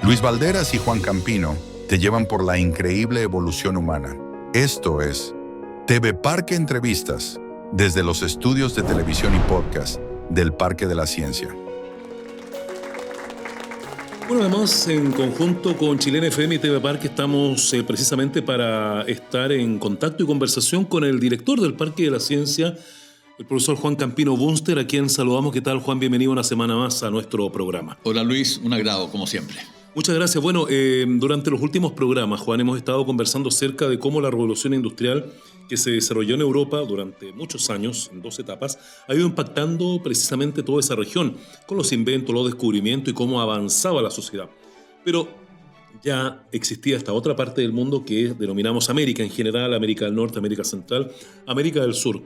Luis Valderas y Juan Campino te llevan por la increíble evolución humana. Esto es TV Parque Entrevistas, desde los estudios de televisión y podcast del Parque de la Ciencia. Bueno, además, en conjunto con Chilena FM y TV Parque estamos precisamente para estar en contacto y conversación con el director del Parque de la Ciencia, el profesor Juan Campino Bunster, a quien saludamos. ¿Qué tal, Juan? Bienvenido una semana más a nuestro programa. Hola, Luis. Un agrado, como siempre. Muchas gracias. Bueno, durante los últimos programas, Juan, hemos estado conversando acerca de cómo la revolución industrial que se desarrolló en Europa durante muchos años, en 2 etapas, ha ido impactando precisamente toda esa región, con los inventos, los descubrimientos y cómo avanzaba la sociedad. Pero ya existía esta otra parte del mundo que denominamos América en general, América del Norte, América Central, América del Sur.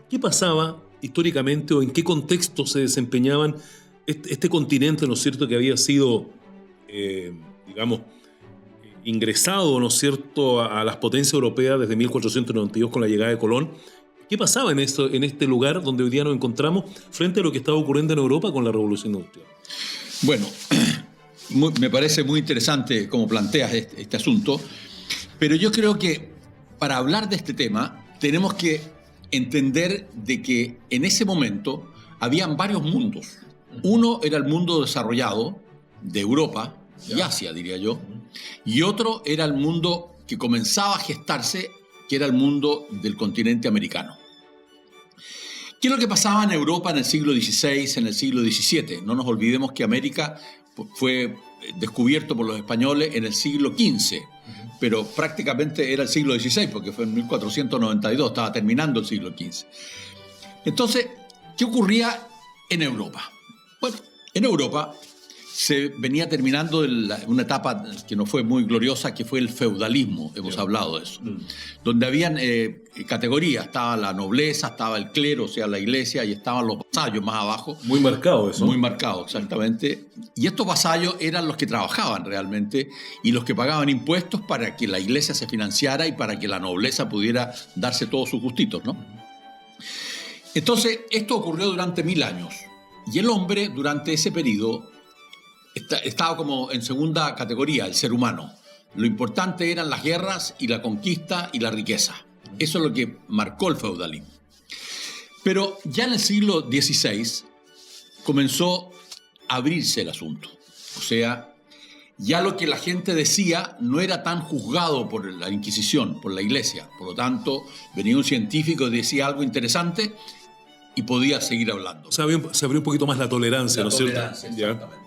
¿Qué pasaba históricamente o en qué contexto se desempeñaban este continente, ¿no es cierto?, que había sido ingresado, ¿no es cierto?, a las potencias europeas desde 1492 con la llegada de Colón? ¿Qué pasaba en este lugar donde hoy día nos encontramos frente a lo que estaba ocurriendo en Europa con la revolución industrial? Bueno, me parece muy interesante cómo planteas este asunto, pero yo creo que para hablar de este tema tenemos que entender de que en ese momento habían varios mundos. Uno era el mundo desarrollado de Europa y Asia, diría yo, y otro era el mundo que comenzaba a gestarse, que era el mundo del continente americano. ¿Qué es lo que pasaba en Europa en el siglo XVI, en el siglo XVII? No nos olvidemos que América fue descubierto por los españoles en el siglo XV, pero prácticamente era el siglo XVI, porque fue en 1492, estaba terminando el siglo XV. Entonces, ¿qué ocurría en Europa? Bueno, en Europa se venía terminando una etapa que no fue muy gloriosa, que fue el feudalismo, hemos hablado de eso, donde habían categorías, estaba la nobleza, estaba el clero, o sea, la iglesia, y estaban los vasallos más abajo. Muy marcado eso. Muy marcado, exactamente. Y estos vasallos eran los que trabajaban realmente y los que pagaban impuestos para que la iglesia se financiara y para que la nobleza pudiera darse todos sus gustitos, ¿no? Entonces, esto ocurrió durante 1000 años. Y el hombre, durante ese periodo, estaba como en segunda categoría, el ser humano. Lo importante eran las guerras y la conquista y la riqueza. Eso es lo que marcó el feudalismo. Pero ya en el siglo XVI comenzó a abrirse el asunto. O sea, ya lo que la gente decía no era tan juzgado por la Inquisición, por la Iglesia. Por lo tanto, venía un científico y decía algo interesante y podía seguir hablando. Se abrió un poquito más la tolerancia, ¿no es cierto? Exactamente.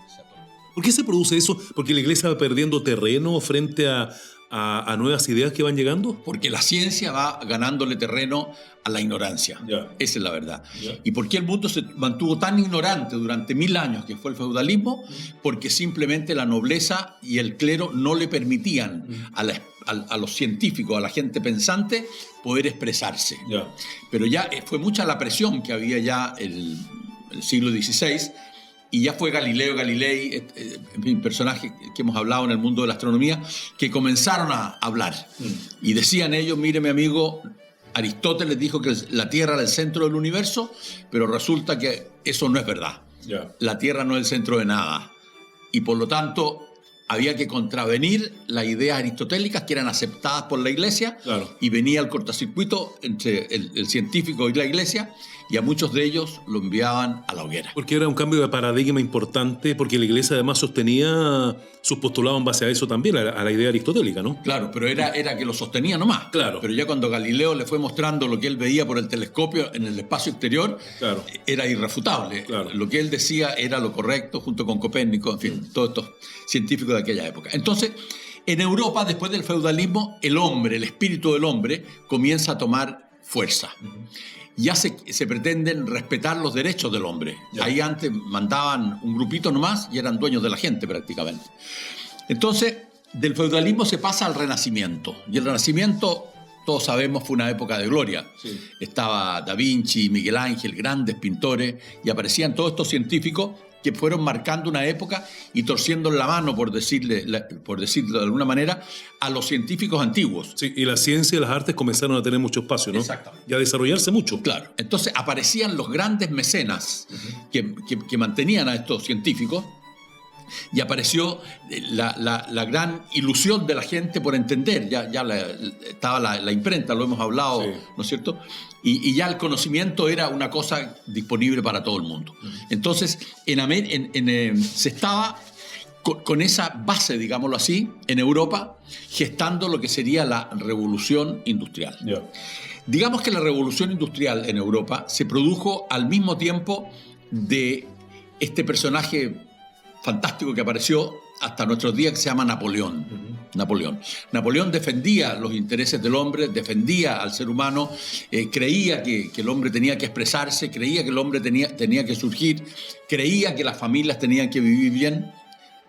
¿Por qué se produce eso? ¿Porque la iglesia va perdiendo terreno frente a nuevas ideas que van llegando? Porque la ciencia va ganándole terreno a la ignorancia. Esa es la verdad. ¿Y por qué el mundo se mantuvo tan ignorante durante 1000 años, que fue el feudalismo? Porque simplemente la nobleza y el clero no le permitían a los científicos, a la gente pensante, poder expresarse. Pero ya fue mucha la presión que había ya el siglo XVI. Y ya fue Galileo Galilei, personajes que hemos hablado en el mundo de la astronomía, que comenzaron a hablar. Y decían ellos, mire mi amigo, Aristóteles dijo que la Tierra era el centro del universo, pero resulta que eso no es verdad. La Tierra no es el centro de nada. Y por lo tanto había que contravenir las ideas aristotélicas que eran aceptadas por la Iglesia. Y venía el cortocircuito entre el científico y la Iglesia, y a muchos de ellos lo enviaban a la hoguera. Porque era un cambio de paradigma importante, porque la Iglesia además sostenía sus postulados en base a eso también, a la idea aristotélica, ¿no? Claro, pero era que lo sostenía nomás. Claro. Pero ya cuando Galileo le fue mostrando lo que él veía por el telescopio en el espacio exterior, era irrefutable. Lo que él decía era lo correcto, junto con Copérnico, en fin, todos estos científicos de aquella época. Entonces, en Europa, después del feudalismo, el espíritu del hombre, comienza a tomar fuerza. Ya se pretenden respetar los derechos del hombre. Ahí antes mandaban un grupito nomás y eran dueños de la gente prácticamente. Entonces, del feudalismo se pasa al Renacimiento. Y el Renacimiento, todos sabemos, fue una época de gloria. Estaba Da Vinci, Miguel Ángel, grandes pintores, y aparecían todos estos científicos que fueron marcando una época y torciendo la mano, por decirlo de alguna manera, a los científicos antiguos. Sí, y la ciencia y las artes comenzaron a tener mucho espacio, ¿no? Exactamente. Y a desarrollarse mucho. Claro. Entonces aparecían los grandes mecenas que mantenían a estos científicos, y apareció la gran ilusión de la gente por entender. Ya estaba la imprenta, lo hemos hablado, sí, ¿no es cierto? Y ya el conocimiento era una cosa disponible para todo el mundo. Entonces, se estaba con esa base, digámoslo así, en Europa, gestando lo que sería la revolución industrial. Yeah. Digamos que la revolución industrial en Europa se produjo al mismo tiempo de este personaje fantástico que apareció hasta nuestros días, que se llama Napoleón. Napoleón defendía los intereses del hombre, defendía al ser humano, creía que el hombre tenía que expresarse, creía que el hombre tenía que surgir, creía que las familias tenían que vivir bien,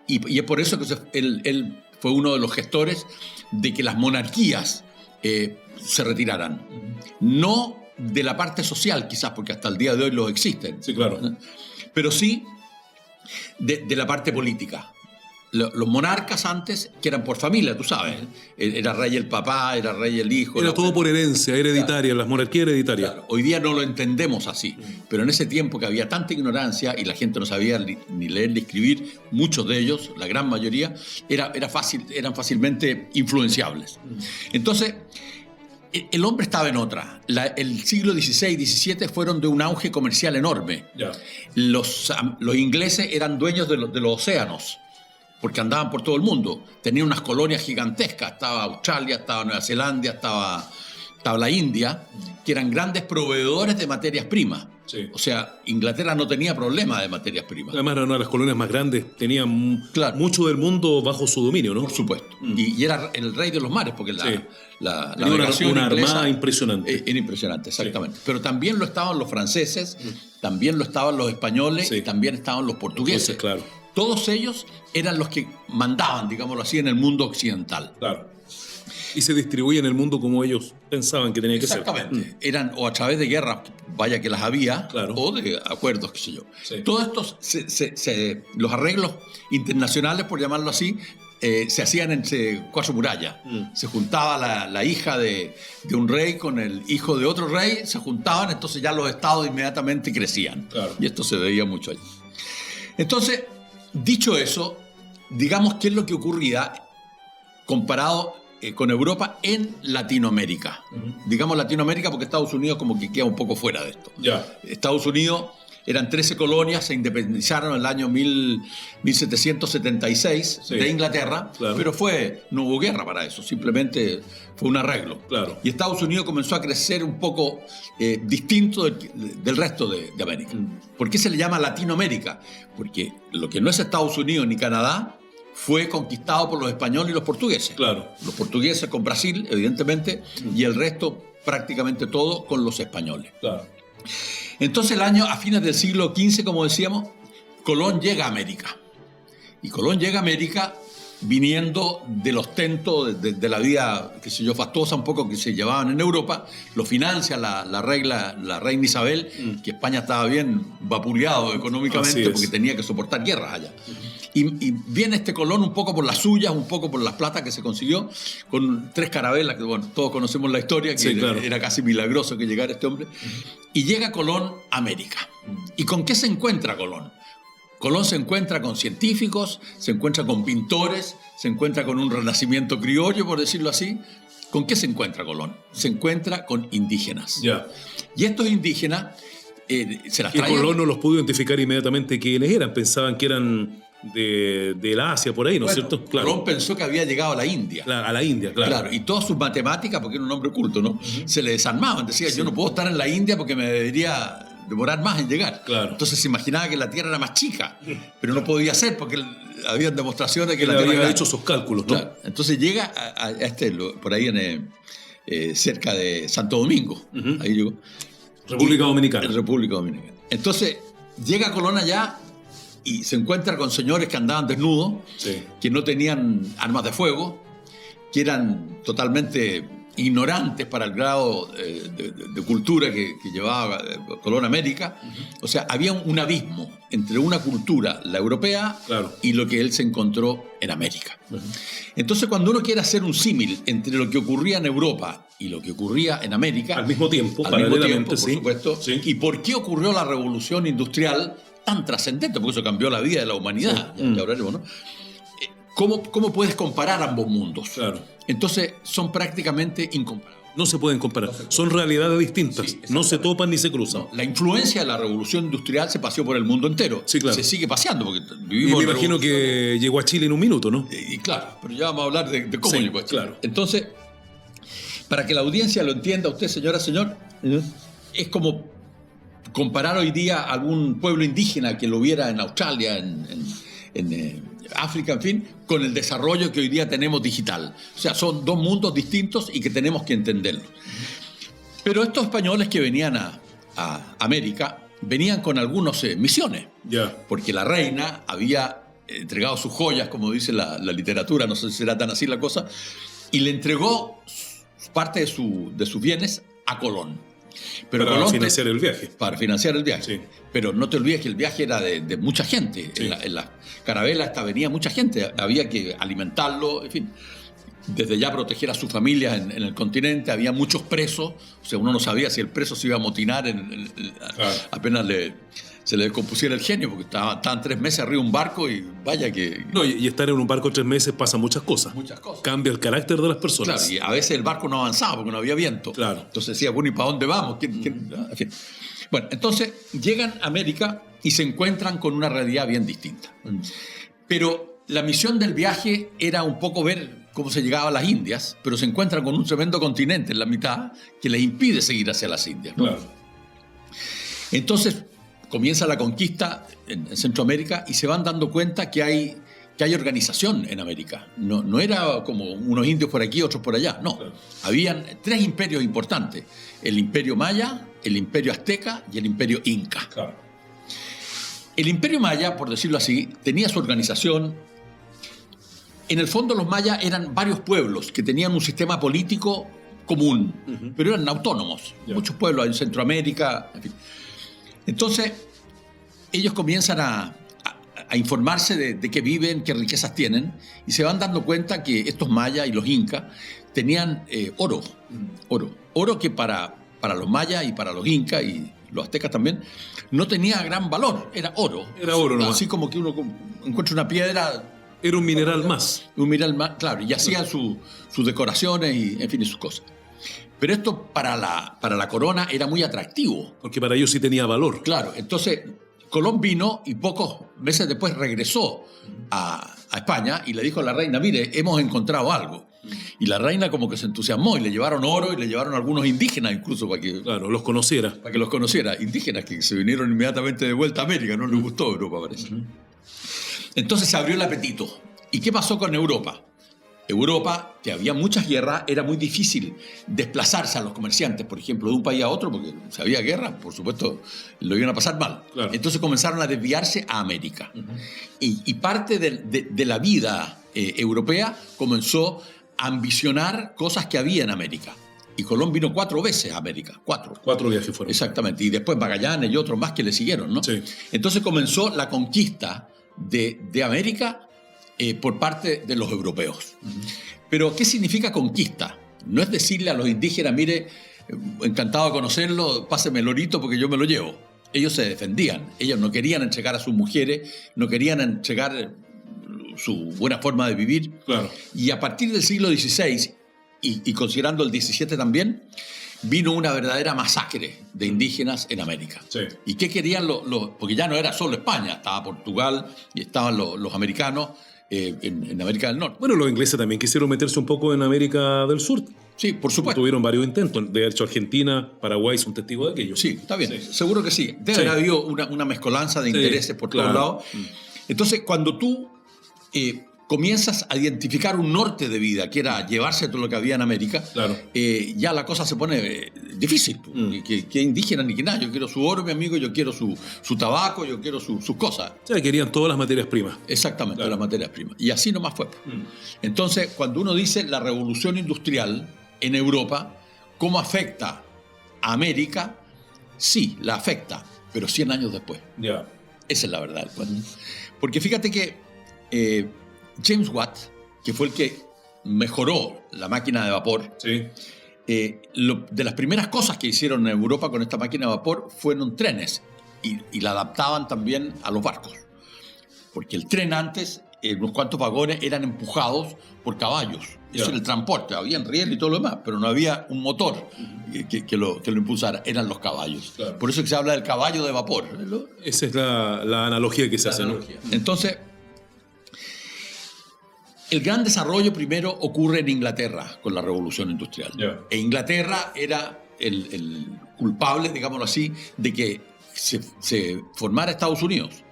y es por eso que él fue uno de los gestores de que las monarquías se retiraran. No de la parte social, quizás, porque hasta el día de hoy los existen. Sí, claro. Pero sí de la parte política. Los monarcas antes, que eran por familia, tú sabes, era rey el papá, era rey el hijo. Era todo por herencia, hereditaria, claro. Las monarquías hereditarias. Claro. Hoy día no lo entendemos así, pero en ese tiempo que había tanta ignorancia y la gente no sabía ni leer ni escribir, muchos de ellos, la gran mayoría, eran fácilmente influenciables. Entonces, el hombre estaba en otra. El siglo XVI y XVII fueron de un auge comercial enorme. Yeah. Los ingleses eran dueños de los océanos, porque andaban por todo el mundo. Tenían unas colonias gigantescas. Estaba Australia, estaba Nueva Zelanda, estaba la India, que eran grandes proveedores de materias primas. Sí. O sea, Inglaterra no tenía problema de materias primas. Además, eran una de las colonias más grandes. Tenían mucho del mundo bajo su dominio, ¿no? Por supuesto. Y era el rey de los mares, porque la navegación una armada impresionante. Era impresionante, exactamente. Sí. Pero también lo estaban los franceses, también lo estaban los españoles, y también estaban los portugueses. Entonces, claro. Todos ellos eran los que mandaban, digámoslo así, en el mundo occidental. Claro. Y se distribuía en el mundo como ellos pensaban que tenía que ser. Exactamente. Eran o a través de guerras, vaya que las había, claro, o de acuerdos, qué sé yo. Sí. Todos estos, los arreglos internacionales, por llamarlo así, se hacían entre cuatro murallas. Se juntaba la hija de un rey con el hijo de otro rey, se juntaban, entonces ya los estados inmediatamente crecían. Claro. Y esto se veía mucho allí. Entonces, dicho eso, digamos qué es lo que ocurría comparado con Europa en Latinoamérica. Digamos Latinoamérica porque Estados Unidos como que queda un poco fuera de esto. Estados Unidos eran 13 colonias, se independizaron en el año 1776 de Inglaterra, claro, pero no hubo guerra para eso, simplemente fue un arreglo. Claro. Y Estados Unidos comenzó a crecer un poco distinto del resto de América. ¿Por qué se le llama Latinoamérica? Porque lo que no es Estados Unidos ni Canadá fue conquistado por los españoles y los portugueses. Claro. Los portugueses con Brasil, evidentemente, y el resto, prácticamente todo, con los españoles. Claro. Entonces, a fines del siglo XV, como decíamos, Colón llega a América. Y Colón llega a América viniendo del ostento de la vida, qué sé yo, fastuosa un poco que se llevaban en Europa. Lo financia la reina Isabel, que España estaba bien vapuleado económicamente porque tenía que soportar guerras allá. Y viene este Colón un poco por las suyas, un poco por las platas que se consiguió, con 3 carabelas, que bueno, todos conocemos la historia, que claro, era casi milagroso que llegara este hombre. Y llega Colón a América. ¿Y con qué se encuentra Colón? Colón se encuentra con científicos, se encuentra con pintores, se encuentra con un renacimiento criollo, por decirlo así. ¿Con qué se encuentra Colón? Se encuentra con indígenas. Y estos indígenas se las traían. Y Colón no los pudo identificar inmediatamente quiénes eran, pensaban que eran de la Asia, por ahí, ¿no es cierto? Claro. Colón pensó que había llegado a la India. Claro, a la India, claro. Y todas sus matemáticas, porque era un hombre culto, ¿no? Se le desarmaban. Decía, yo no puedo estar en la India porque me debería demorar más en llegar. Claro. Entonces se imaginaba que la Tierra era más chica, pero no podía ser porque había demostraciones de que la Tierra había hecho sus cálculos, ¿no? Claro. Entonces llega por ahí cerca de Santo Domingo. Ahí llegó. República Dominicana. República Dominicana. Entonces llega Colón allá y se encuentra con señores que andaban desnudos, que no tenían armas de fuego, que eran totalmente ignorantes para el grado de cultura que llevaba Colón a América. O sea, había un abismo entre una cultura, la europea, y lo que él se encontró en América. Entonces, cuando uno quiere hacer un símil entre lo que ocurría en Europa y lo que ocurría en América, al mismo tiempo, por supuesto, y por qué ocurrió la revolución industrial tan trascendente, porque eso cambió la vida de la humanidad, ya hablaremos, ¿no? ¿Cómo puedes comparar ambos mundos? Claro. Entonces son prácticamente incomparables. No se pueden comparar. Son realidades distintas. Sí, no se topan ni se cruzan. No, la influencia de la revolución industrial se paseó por el mundo entero. Sí, claro. Se sigue paseando porque Y vivimos me en la imagino revolución. que llegó a Chile en un minuto, ¿no? Y claro, pero ya vamos a hablar de cómo Sí, llegó a Chile. claro. Entonces, para que la audiencia lo entienda, usted, señora, señor, es como comparar hoy día a algún pueblo indígena que lo viera en Australia, en África, en fin, con el desarrollo que hoy día tenemos digital. O sea, son dos mundos distintos y que tenemos que entenderlos. Pero estos españoles que venían a América venían con algunas misiones, Ya. porque la reina había entregado sus joyas, como dice la literatura, no sé si será tan así la cosa, y le entregó parte de sus bienes a Colón. Pero Para Colón financiar el viaje. para financiar el viaje. Sí. Pero no te olvides que el viaje era de mucha gente. Sí. En la carabela esta venía mucha gente. Había que alimentarlo, en fin. Desde ya proteger a sus familias en el continente. Había muchos presos. O sea, uno no sabía si el preso se iba a amotinar Claro. apenas se le descompusiera el genio, porque estaban 3 meses arriba de un barco y vaya que... No, y estar en un barco 3 meses pasa muchas cosas. Muchas cosas. Cambia el carácter de las personas. Claro, y a veces el barco no avanzaba porque no había viento. Claro. Entonces decía, bueno, ¿y para dónde vamos? En fin. Bueno, entonces llegan a América y se encuentran con una realidad bien distinta. Pero la misión del viaje era un poco ver cómo se llegaba a las Indias, pero se encuentran con un tremendo continente en la mitad que les impide seguir hacia las Indias, ¿no? Claro. Entonces comienza la conquista en Centroamérica y se van dando cuenta que hay organización en América. No era como unos indios por aquí, otros por allá. No. Claro. Habían 3 imperios importantes. El imperio maya, el imperio azteca y el imperio inca. Claro. El imperio maya, por decirlo así, tenía su organización. En el fondo los mayas eran varios pueblos que tenían un sistema político común, pero eran autónomos. Ya. Muchos pueblos en Centroamérica, en fin. Entonces, ellos comienzan a informarse de qué viven, qué riquezas tienen, y se van dando cuenta que estos mayas y los incas tenían oro que para los mayas y para los incas y los aztecas también, no tenía gran valor, era oro. Era oro nomás. Así como que uno encuentra una piedra, Era un mineral más. un mineral más, claro, y hacían sus decoraciones y, en fin, y sus cosas. Pero esto para la corona era muy atractivo. Porque para ellos sí tenía valor. Claro, entonces Colón vino y pocos meses después regresó a España y le dijo a la reina, mire, hemos encontrado algo. Y la reina como que se entusiasmó y le llevaron oro y le llevaron algunos indígenas incluso para que Claro, los conociera. los conociera. Indígenas que se vinieron inmediatamente de vuelta a América, no les gustó Europa, parece. Entonces se abrió el apetito. ¿Y qué pasó con Europa? Europa, que había muchas guerras, era muy difícil desplazarse a los comerciantes, por ejemplo, de un país a otro, porque si había guerra, por supuesto, lo iban a pasar mal. Claro. Entonces comenzaron a desviarse a América. Y parte de la vida europea comenzó a ambicionar cosas que había en América. Y Colón vino 4 veces a América, 4. 4 viajes fueron. Exactamente, y después Magallanes y otros más que le siguieron, ¿no? Sí. Entonces comenzó la conquista de América por parte de los europeos. Pero, ¿qué significa conquista? No es decirle a los indígenas, mire, encantado de conocerlo, páseme el orito porque yo me lo llevo. Ellos se defendían, ellos no querían entregar a sus mujeres, no querían entregar su buena forma de vivir. Claro. Y a partir del siglo XVI, y considerando el XVII también, vino una verdadera masacre de indígenas en América. Sí. ¿Y qué querían porque ya no era solo España, estaba Portugal y estaban los americanos en América del Norte. Bueno, los ingleses también quisieron meterse un poco en América del Sur. Sí, por supuesto. Tuvieron varios intentos. De hecho, Argentina, Paraguay son testigos de aquello. Sí, está bien. Sí. Seguro que sí. Debe haber habido una mezcolanza de Sí, intereses por todos claro. lados. Entonces, cuando tú comienzas a identificar un norte de vida, que era llevarse todo lo que había en América, Claro. ya la cosa se pone difícil. Que indígena ni que nada. Yo quiero su oro, mi amigo, yo quiero su tabaco, yo quiero sus cosas. O sea, querían todas las materias primas. Exactamente, Claro. las materias primas. Y así nomás fue. Entonces, cuando uno dice la revolución industrial en Europa, ¿cómo afecta a América? Sí, la afecta, pero 100 años después. Ya. Esa es la verdad del cuento. Porque fíjate que James Watt, que fue el que mejoró la máquina de vapor, Sí. de las primeras cosas que hicieron en Europa con esta máquina de vapor fueron trenes. y la adaptaban también a los barcos. Porque el tren antes, unos cuantos vagones eran empujados por caballos. Eso era el transporte, había riel y todo lo demás, pero no había un motor que lo impulsara, eran los caballos. Claro. Por eso que se habla del caballo de vapor. Esa es la analogía que se hace, ¿no? Entonces, el gran desarrollo primero ocurre en Inglaterra con la Revolución Industrial. E Inglaterra era el culpable, digámoslo así, de que se formara Estados Unidos.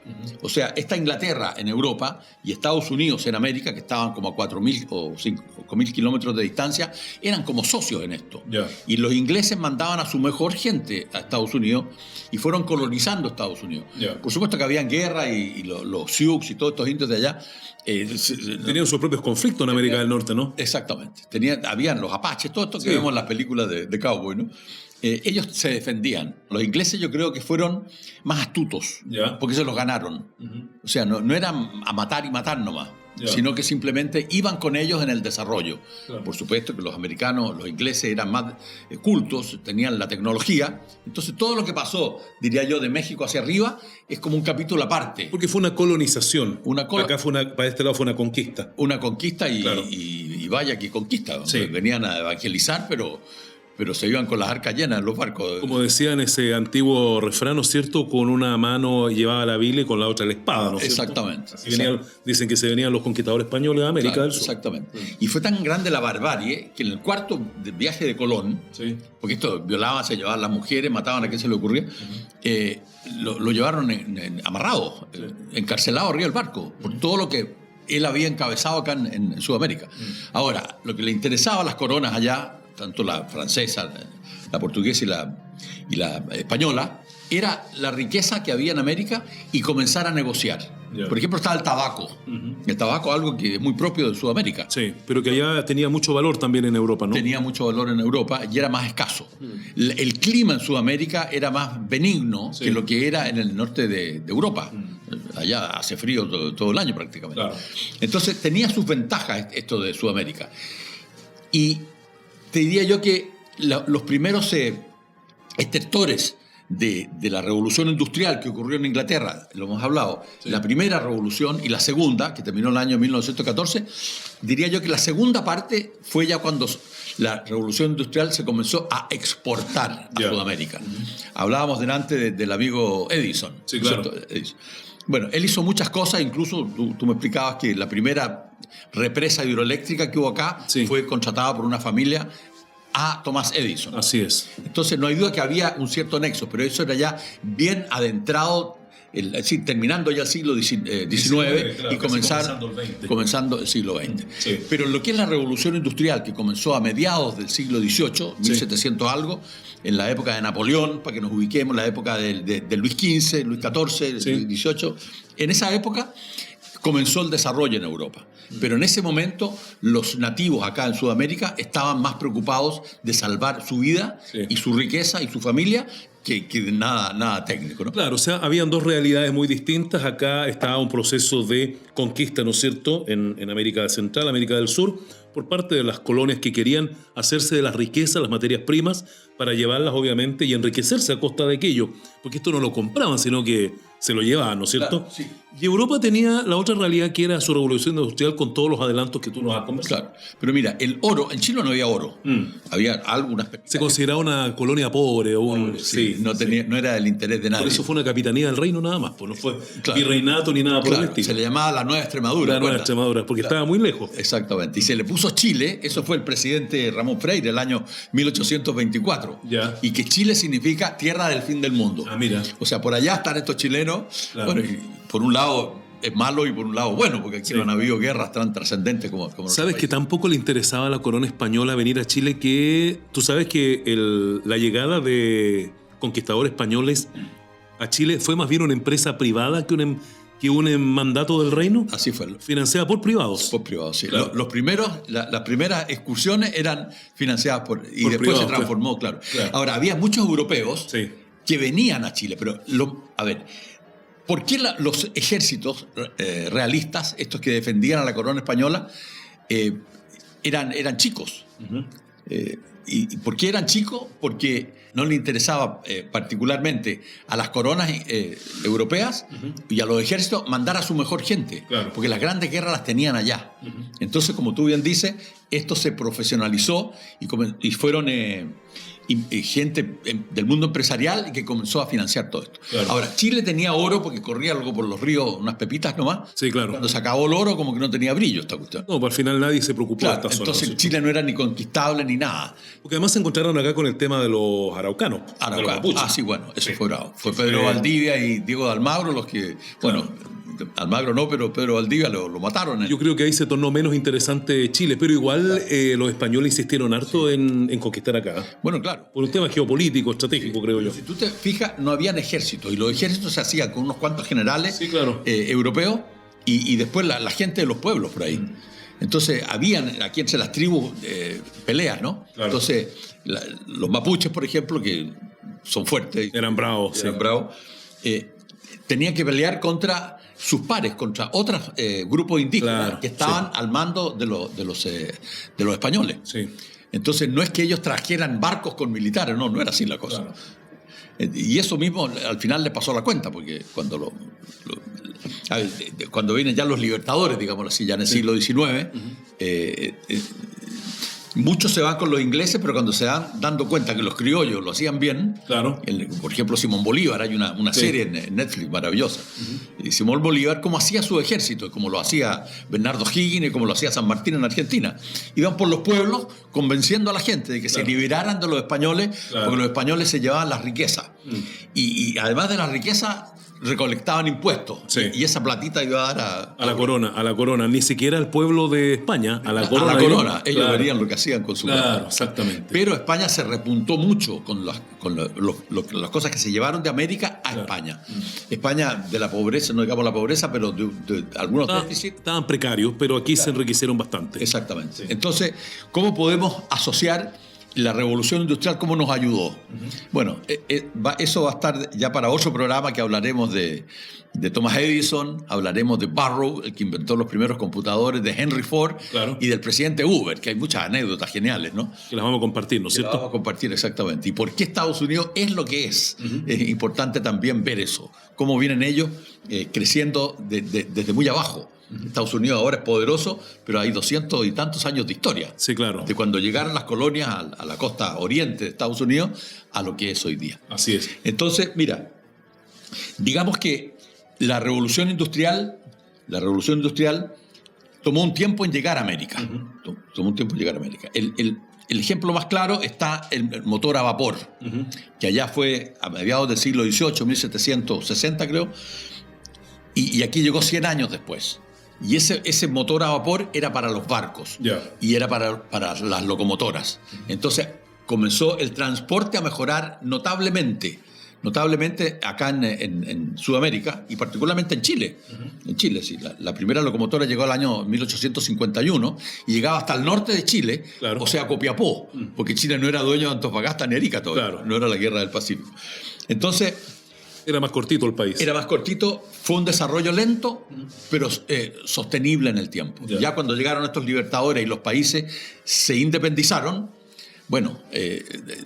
O sea, esta Inglaterra en Europa y Estados Unidos en América, que estaban como a 4.000 o 5.000 kilómetros de distancia, eran como socios en esto. Y los ingleses mandaban a su mejor gente a Estados Unidos y fueron colonizando Estados Unidos. Por supuesto que habían guerra y los Sioux y todos estos indios de allá tenían sus propios conflictos en América del Norte, ¿no? Exactamente. Habían los apaches, todo esto que vemos en las películas de cowboy, ¿no? Ellos se defendían. Los ingleses yo creo que fueron más astutos, porque se los ganaron. O sea, no eran a matar y matar nomás, sino que simplemente iban con ellos en el desarrollo. Por supuesto que los americanos, los ingleses eran más cultos, tenían la tecnología. Entonces todo lo que pasó, diría yo, de México hacia arriba, es como un capítulo aparte. Porque fue una colonización. Acá para este lado fue una conquista. Una conquista y vaya que conquista. Venían a evangelizar, pero se iban con las arcas llenas en los barcos. Como decía en ese antiguo refrán, ¿no es cierto? Con una mano llevaba la Biblia y con la otra la espada, ¿no es cierto? Exactamente. Dicen que se venían los conquistadores españoles de América del Sur. Exactamente. Y fue tan grande la barbarie que en el cuarto viaje de Colón, porque esto violaban, se llevaban las mujeres, mataban a quien se le ocurría, lo llevaron amarrado, encarcelado arriba del barco, por todo lo que él había encabezado acá en Sudamérica. Ahora, lo que le interesaba a las coronas allá, tanto la francesa, la portuguesa y la española, era la riqueza que había en América y comenzar a negociar. Por ejemplo, estaba el tabaco. El tabaco es algo que es muy propio de Sudamérica. Sí, pero que allá tenía mucho valor también en Europa, ¿no? Tenía mucho valor en Europa y era más escaso. El clima en Sudamérica era más benigno que lo que era en el norte de Europa. Allá hace frío todo el año prácticamente. Entonces tenía sus ventajas esto de Sudamérica. Y te diría yo que los primeros estertores de la revolución industrial que ocurrió en Inglaterra, lo hemos hablado, la primera revolución y la segunda, que terminó en el año 1914, diría yo que la segunda parte fue ya cuando la revolución industrial se comenzó a exportar a Sudamérica. Hablábamos delante del amigo Edison. Sí, claro. Edison. Bueno, él hizo muchas cosas, incluso tú me explicabas que la primera represa hidroeléctrica que hubo acá fue contratada por una familia a Thomas Edison. Así es. Entonces no hay duda que había un cierto nexo, pero eso era ya bien adentrado, terminando ya el siglo XIX y comenzando el siglo XX. Pero lo que es la revolución industrial, que comenzó a mediados del siglo XVIII, 1700 algo, en la época de Napoleón, para que nos ubiquemos, la época de Luis XV, Luis XIV, Luis XVIII, en esa época comenzó el desarrollo en Europa. Pero en ese momento los nativos acá en Sudamérica estaban más preocupados de salvar su vida y su riqueza y su familia que nada técnico, ¿no? Claro, o sea, habían dos realidades muy distintas. Acá estaba un proceso de conquista, ¿no es cierto?, en América Central, América del Sur, por parte de las colonias que querían hacerse de las riquezas, las materias primas, para llevarlas, obviamente, y enriquecerse a costa de aquello. Porque esto no lo compraban, sino que se lo llevaban, ¿no es cierto? Claro, sí. Y Europa tenía la otra realidad, que era su revolución industrial, con todos los adelantos que tú nos has conversado. Claro, pero mira, el oro, en Chile no había oro. Había algunas... Se consideraba una colonia pobre. No era del interés de nadie. Por eso fue una capitanía del reino nada más, pues no fue virreinato ni nada por el estilo. Se le llamaba la Nueva Extremadura. La Nueva Extremadura, porque estaba muy lejos. Exactamente. Y se le puso Chile, eso fue el presidente Ramón Freire, el año 1824. Y que Chile significa tierra del fin del mundo. Ah, mira. O sea, por allá están estos chilenos. Claro. Bueno, y por un lado es malo y por un lado bueno, porque aquí no han habido guerras tan trascendentes como ¿Sabes que tampoco le interesaba a la corona española venir a Chile? Que tú sabes que la llegada de conquistadores españoles a Chile fue más bien una empresa privada que un mandato del reino. Así fue. Financiada por privados. Por privados, sí. Claro. Las primeras excursiones eran financiadas por después privados, se transformó, claro. Ahora, había muchos europeos que venían a Chile, pero a ver, ¿por qué los ejércitos realistas, estos que defendían a la corona española, eran chicos? ¿Y por qué eran chicos? Porque no le interesaba particularmente a las coronas europeas y a los ejércitos mandar a su mejor gente, Claro. porque las grandes guerras las tenían allá. Entonces, como tú bien dices, esto se profesionalizó y fueron gente del mundo empresarial que comenzó a financiar todo esto. Claro. Ahora, Chile tenía oro porque corría algo por los ríos, unas pepitas nomás. Sí, claro. Cuando se acabó el oro, como que no tenía brillo esta cuestión. No, pues al final nadie se preocupó Claro, de esta zona. entonces ¿no es Chile no era ni conquistable ni nada. Porque además se encontraron acá con el tema de los araucanos, de los Araucano. mapuches. Sí, bueno, eso Sí. fue bravo. Fue Pedro Valdivia y Diego de Almagro los que, bueno, Almagro no, pero Pedro Valdivia lo mataron. Yo creo que ahí se tornó menos interesante Chile, pero igual los españoles insistieron harto en conquistar acá. Bueno, claro. Por un tema geopolítico, estratégico, creo yo. Si tú te fijas, no habían ejércitos y los ejércitos se hacían con unos cuantos generales Sí, claro. europeos y después la gente de los pueblos por ahí. Entonces, habían aquí entre las tribus peleas, ¿no? Claro. Entonces, los mapuches, por ejemplo, que son fuertes. Eran bravos, sí. Eran bravos, tenían que pelear contra sus pares, contra otros grupos indígenas Claro, que estaban al mando de los españoles. Sí. Entonces, no es que ellos trajeran barcos con militares, no era así la cosa. Claro. Y eso mismo al final le pasó la cuenta, porque cuando vienen ya los libertadores, digámoslo así, ya en el siglo XIX, muchos se van con los ingleses, pero cuando se van dando cuenta que los criollos lo hacían bien, Claro. por ejemplo, Simón Bolívar, hay una Sí. serie en Netflix maravillosa. Y Simón Bolívar, cómo hacía su ejército, como lo hacía Bernardo Higgins y como lo hacía San Martín en Argentina. Iban por los pueblos convenciendo a la gente de que Claro. se liberaran de los españoles, Claro. porque los españoles se llevaban las riquezas. Y además de las riquezas, recolectaban impuestos. Sí. Y esa platita iba a dar A la corona. Ni siquiera al pueblo de España, a la corona. Ellos Claro. verían lo que hacían con su Claro, plata. exactamente. Pero España se repuntó mucho con las cosas que se llevaron de América a Claro. España. España, de la pobreza, no digamos la pobreza, pero de algunos déficits. Estaban precarios, pero aquí se enriquecieron bastante. Exactamente. Sí. Entonces, ¿cómo podemos asociar la revolución industrial? ¿Cómo nos ayudó? Bueno, eso va a estar ya para otro programa, que hablaremos de Thomas Edison, hablaremos de Barrow, el que inventó los primeros computadores, de Henry Ford, Claro. y del presidente Uber, que hay muchas anécdotas geniales, ¿no? Que las vamos a compartir, ¿no es Que la cierto? vamos a compartir exactamente. ¿Y por qué Estados Unidos es lo que es? Es importante también ver eso. Cómo vienen ellos creciendo desde muy abajo. Estados Unidos ahora es poderoso, pero hay 200 y tantos años de historia. Sí, claro. De cuando llegaron las colonias a la costa oriente de Estados Unidos a lo que es hoy día. Así es. Entonces, mira, digamos que la revolución industrial tomó un tiempo en llegar a América. Tomó un tiempo en llegar a América. El ejemplo más claro está el motor a vapor, que allá fue a mediados del siglo XVIII, 1760 creo, y aquí llegó 100 años después. Y ese motor a vapor era para los barcos y era para las locomotoras. Entonces comenzó el transporte a mejorar notablemente acá en Sudamérica y particularmente en Chile. En Chile, sí. La primera locomotora llegó al año 1851 y llegaba hasta el norte de Chile, Claro. o sea, Copiapó, porque Chile no era dueño de Antofagasta ni Arica todavía, Claro. no era la guerra del Pacífico. Entonces, Era más cortito el país. era más cortito, fue un desarrollo lento, pero sostenible en el tiempo. Ya cuando llegaron estos libertadores y los países se independizaron, bueno,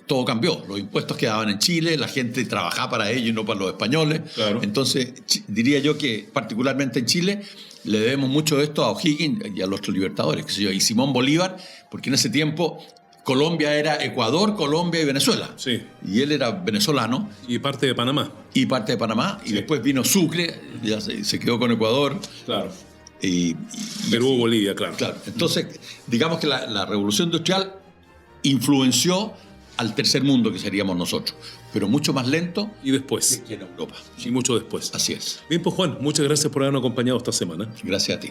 todo cambió. Los impuestos quedaban en Chile, la gente trabajaba para ellos y no para los españoles. Claro. Entonces, diría yo que particularmente en Chile le debemos mucho de esto a O'Higgins y a los libertadores, qué sé yo, y Simón Bolívar, porque en ese tiempo Colombia era Ecuador, Colombia y Venezuela. Sí. Y él era venezolano Y parte de Panamá. y parte de Panamá, y después vino Sucre, ya se quedó con Ecuador. Claro. Y Perú, Bolivia, claro. claro, entonces, digamos que la revolución industrial influenció al tercer mundo, que seríamos nosotros, pero mucho más lento Y después. que en Europa. Y mucho después. Así es. Bien, pues Juan, muchas gracias por habernos acompañado esta semana. Gracias a ti.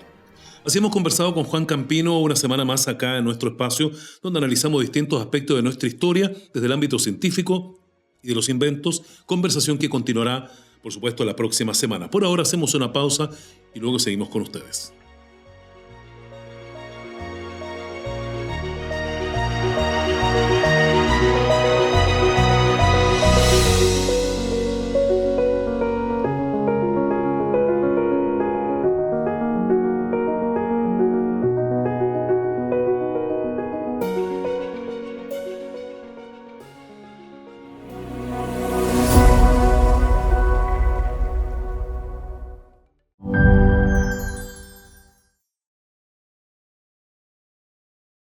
Así hemos conversado con Juan Campino una semana más acá en nuestro espacio, donde analizamos distintos aspectos de nuestra historia desde el ámbito científico y de los inventos, conversación que continuará, por supuesto, la próxima semana. Por ahora hacemos una pausa y luego seguimos con ustedes.